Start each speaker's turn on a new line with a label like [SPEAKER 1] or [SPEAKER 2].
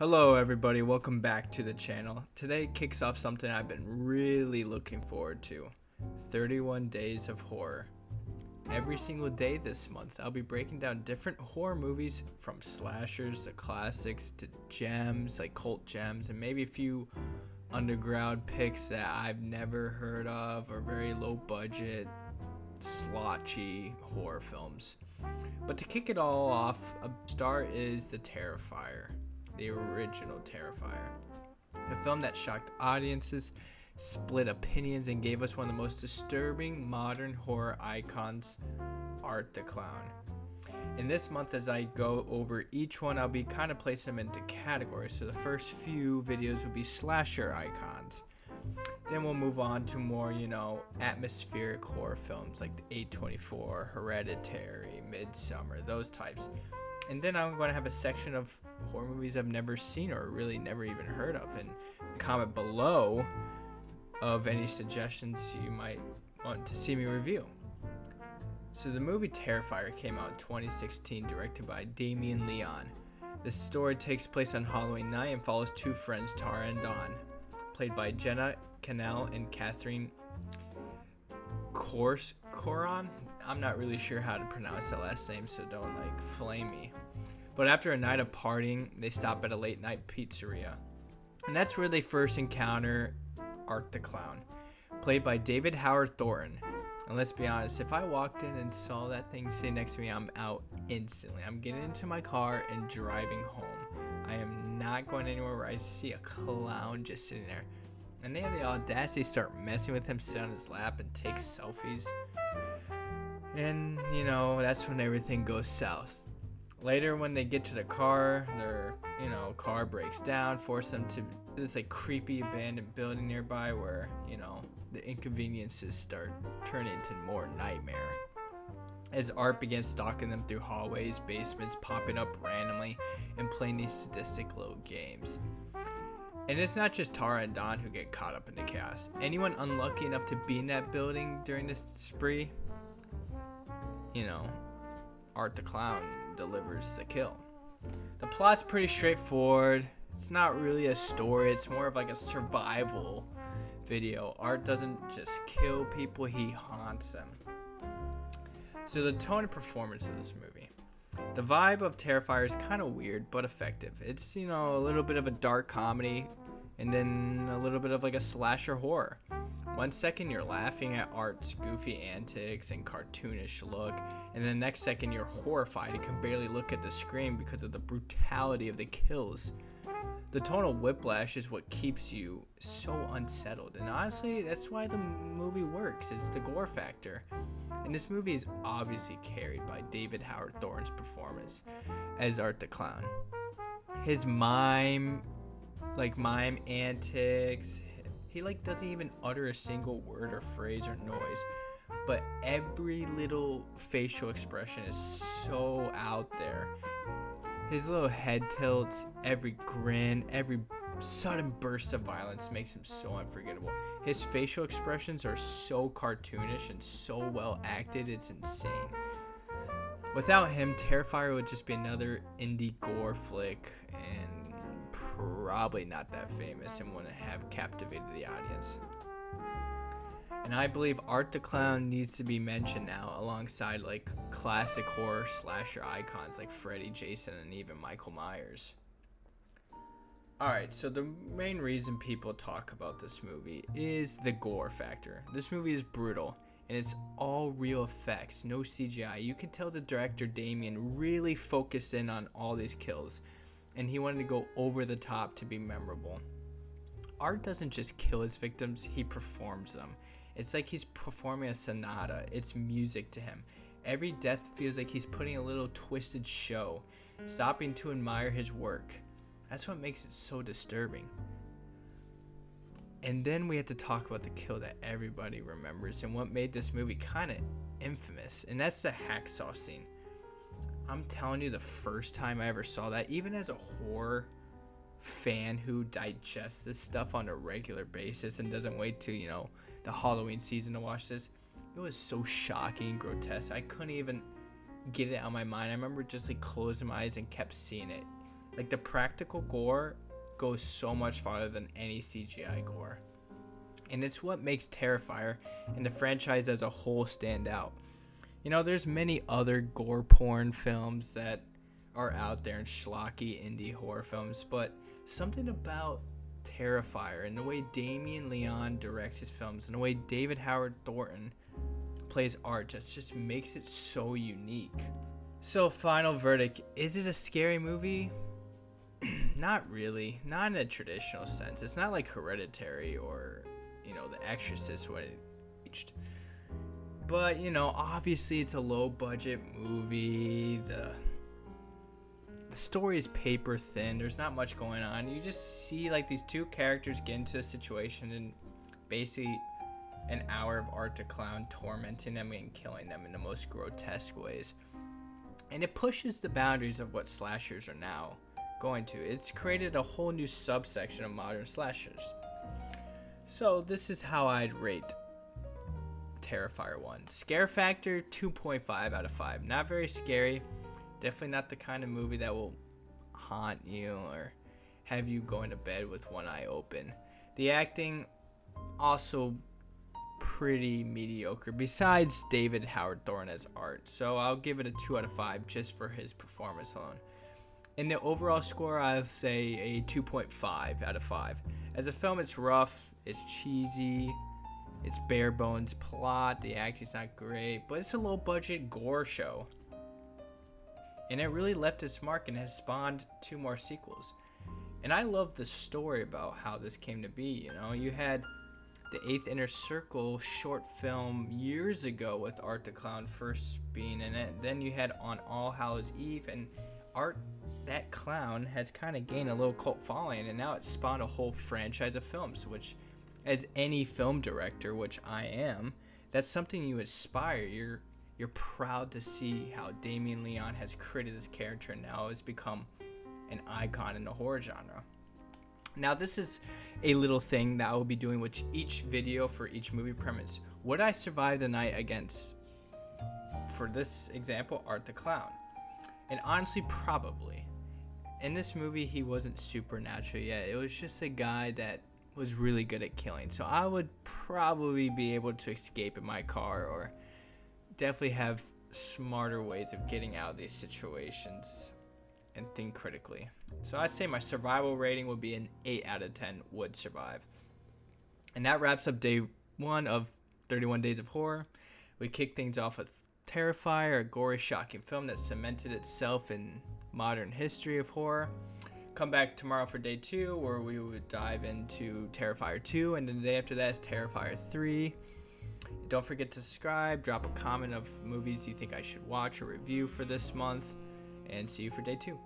[SPEAKER 1] Hello everybody, welcome back to the channel. Today kicks off something I've been really looking forward to. 31 Days of Horror. Every single day this month, I'll be breaking down different horror movies from slashers to classics to gems, like cult gems, and maybe a few underground picks that I've never heard of or very low budget, slotchy horror films. But to kick it all off, a star is the Terrifier. The original Terrifier. A film that shocked audiences, split opinions, and gave us one of the most disturbing modern horror icons, Art the Clown. In this month, as I go over each one, I'll be kind of placing them into categories. So the first few videos will be slasher icons. Then we'll move on to more, atmospheric horror films like the A24, Hereditary, Midsummer, those types. And then I'm going to have a section of horror movies I've never seen or really never even heard of. And comment below of any suggestions you might want to see me review. So the movie Terrifier came out in 2016, directed by Damien Leone. The story takes place on Halloween night and follows two friends, Tara and Dawn, played by Jenna Cannell and Catherine Coron. I'm not really sure how to pronounce that last name, so don't flame me. But after a night of partying, they stop at a late night pizzeria. And that's where they first encounter Art the Clown, played by David Howard Thornton. And let's be honest, if I walked in and saw that thing sitting next to me, I'm out instantly. I'm getting into my car and driving home. I am not going anywhere where I see a clown just sitting there. And they have the audacity to start messing with him, sit on his lap, and take selfies. And, that's when everything goes south. Later, when they get to the car, their, car breaks down, force them to this, creepy abandoned building nearby where, the inconveniences start turning into more nightmare. As Art begins stalking them through hallways, basements, popping up randomly, and playing these sadistic little games. And it's not just Tara and Dawn who get caught up in the chaos. Anyone unlucky enough to be in that building during this spree, Art the Clown delivers the kill. The plot's pretty straightforward. It's not really a story. It's more of a survival video. Art doesn't just kill people, he haunts them. So the tone and performance of this movie. The vibe of Terrifier is kind of weird but effective. It's, a little bit of a dark comedy and then a little bit of a slasher horror. 1 second you're laughing at Art's goofy antics and cartoonish look, and the next second you're horrified and can barely look at the screen because of the brutality of the kills. The tonal whiplash is what keeps you so unsettled, and honestly, that's why the movie works. It's the Gore Factor. And this movie is obviously carried by David Howard Thornton's performance as Art the Clown. His mime antics, he doesn't even utter a single word or phrase or noise, but every little facial expression is so out there. His little head tilts, every grin, every sudden burst of violence makes him so unforgettable. His facial expressions are so cartoonish and so well acted, it's insane. Without him, Terrifier would just be another indie gore flick and probably not that famous and wouldn't have captivated the audience. And I believe Art the Clown needs to be mentioned now alongside classic horror slasher icons like Freddy, Jason, and even Michael Myers. Alright, so the main reason people talk about this movie is the gore factor. This movie is brutal, and it's all real effects, no CGI. You can tell the director Damien really focused in on all these kills, and he wanted to go over the top to be memorable. Art doesn't just kill his victims, he performs them. It's like he's performing a sonata. It's music to him. Every death feels like he's putting a little twisted show, stopping to admire his work. That's what makes it so disturbing. And then we have to talk about the kill that everybody remembers and what made this movie kind of infamous, and that's the hacksaw scene. I'm telling you, the first time I ever saw that, even as a horror fan who digests this stuff on a regular basis and doesn't wait till, the Halloween season to watch this, it was so shocking and grotesque. I couldn't even get it out of my mind. I remember just closing my eyes and kept seeing it. Like, the practical gore goes so much farther than any CGI gore. And it's what makes Terrifier and the franchise as a whole stand out. You know, there's many other gore porn films that are out there, and schlocky indie horror films, but something about Terrifier and the way Damien Leone directs his films and the way David Howard Thornton plays art just makes it so unique. So, final verdict, is it a scary movie? Not really. Not in a traditional sense. It's not like Hereditary or, The Exorcist when it reached. But, obviously it's a low budget movie. The story is paper thin. There's not much going on. You just see like these two characters get into a situation and basically an hour of Art the Clown tormenting them and killing them in the most grotesque ways. And it pushes the boundaries of what slashers are now going to. It's created a whole new subsection of modern slashers. So this is how I'd rate Terrifier 1. Scare factor, 2.5 out of 5. Not very scary. Definitely not the kind of movie that will haunt you or have you going to bed with one eye open. The acting, also pretty mediocre, besides David Howard Thornton as art. So I'll give it a 2 out of 5 just for his performance alone. In the overall score, I'll say a 2.5 out of 5. As a film, it's rough, it's cheesy, it's bare bones plot, the acting's not great, but it's a low budget gore show. And it really left its mark and has spawned 2 more sequels. And I love the story about how this came to be. You had the Eighth Inner Circle short film years ago with Art the Clown first being in it. Then you had On All Hallows Eve, and Art, that clown, has kind of gained a little cult following, and now it's spawned a whole franchise of films, which, as any film director, which I am, that's something you aspire. You're proud to see how Damien Leone has created this character and now has become an icon in the horror genre. Now, this is a little thing that I will be doing with each video for each movie premise. Would I survive the night against, for this example, Art the Clown? And honestly, probably. In this movie, he wasn't supernatural yet. It was just a guy that was really good at killing. So I would probably be able to escape in my car, or definitely have smarter ways of getting out of these situations and think critically. So I'd say my survival rating would be an 8 out of 10 would survive. And that wraps up day 1 of 31 Days of Horror. We kick things off with Terrifier, a gory, shocking film that cemented itself in modern history of horror. Come back tomorrow for day 2, where we would dive into Terrifier 2, and then the day after that is Terrifier 3. Don't forget to subscribe, drop a comment of movies you think I should watch or review for this month, and see you for day 2.